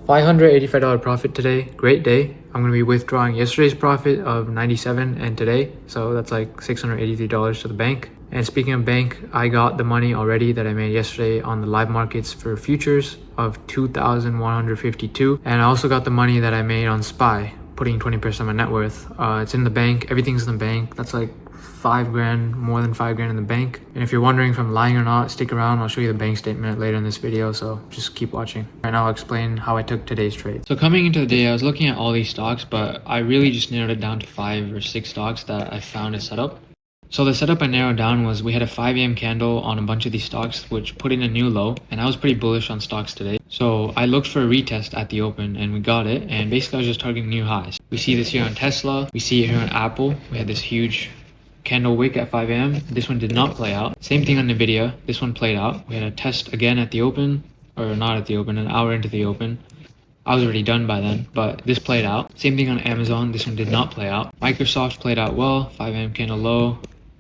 $585 profit today. Great day. I'm going to be withdrawing yesterday's profit of 97 and today. So that's like $683 to the bank. And speaking of bank, I got the money already that I made yesterday on the live markets for futures of 2,152. And I also got the money that I made on SPY, putting 20% of my net worth. It's in the bank. Everything's in the bank. That's like $5,000, more than $5,000 in the bank. And if you're wondering if I'm lying or not, stick around. I'll show you the bank statement later in this video, so just keep watching. Right now I'll explain how I took today's trade. So coming into the day, I was looking at all these stocks, but I really just narrowed it down to 5 or 6 stocks that I found a setup. So the setup I narrowed down was we had a 5 a.m. candle on a bunch of these stocks, which put in a new low, and I was pretty bullish on stocks today. So I looked for a retest at the open and we got it, and basically I was just targeting new highs. We see this here on Tesla, we see it here on Apple. We had this huge candle wick at 5 a.m. This one did not play out. Same thing on Nvidia. This one played out. We had a test again at the open, or not at the open, an hour into the open. I was already done by then, but this played out. Same thing on Amazon. This one did not play out. Microsoft played out well. 5 a.m. candle low.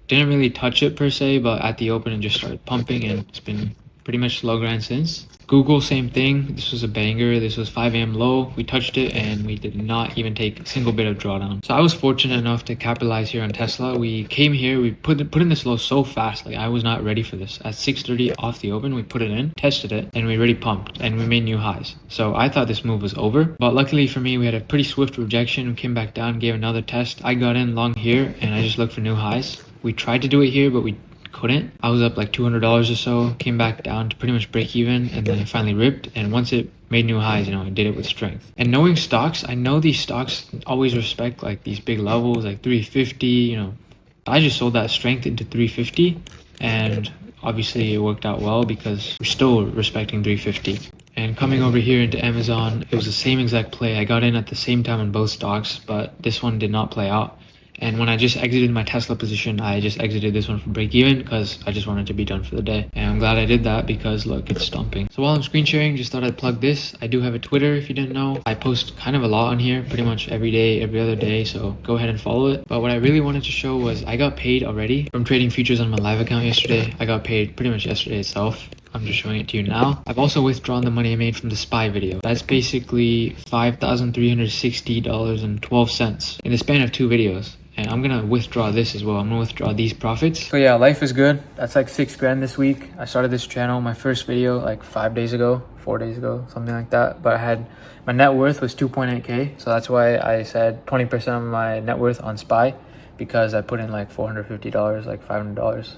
Didn't really touch it per se, but at the open it just started pumping and it's been pretty much slow grind since. Google, same thing. This was a banger. This was 5 a.m. low. We touched it and we did not even take a single bit of drawdown. So I was fortunate enough to capitalize here on Tesla. We came here, we put in this low so fast. Like I was not ready for this. At 6:30 off the open, we put it in, tested it, and we already pumped and we made new highs. So I thought this move was over, but luckily for me, we had a pretty swift rejection. We came back down, gave another test. I got in long here and I just looked for new highs. We tried to do it here, but we couldn't. I was up like $200 or so, came back down to pretty much break even, and then it finally ripped. And once it made new highs, I did it with strength. And knowing stocks, I know these stocks always respect like these big levels, like 350. I just sold that strength into 350, and obviously it worked out well because we're still respecting 350. And coming over here into Amazon, it was the same exact play. I got in at the same time on both stocks, but this one did not play out. And when I just exited my Tesla position, I just exited this one for break even because I just wanted to be done for the day. And I'm glad I did that because look, it's stumping. So while I'm screen sharing, just thought I'd plug this. I do have a Twitter if you didn't know. I post kind of a lot on here, pretty much every day, every other day. So go ahead and follow it. But what I really wanted to show was I got paid already from trading futures on my live account yesterday. I got paid pretty much yesterday itself. I'm just showing it to you now. I've also withdrawn the money I made from the SPY video. That's basically $5,360.12 in the span of 2 videos. And I'm gonna withdraw this as well. I'm gonna withdraw these profits. So yeah, life is good. That's like $6,000 this week. I started this channel, my first video like 4 days ago, something like that. But my net worth was 2.8K. So that's why I said 20% of my net worth on SPY, because I put in like $450, like $500.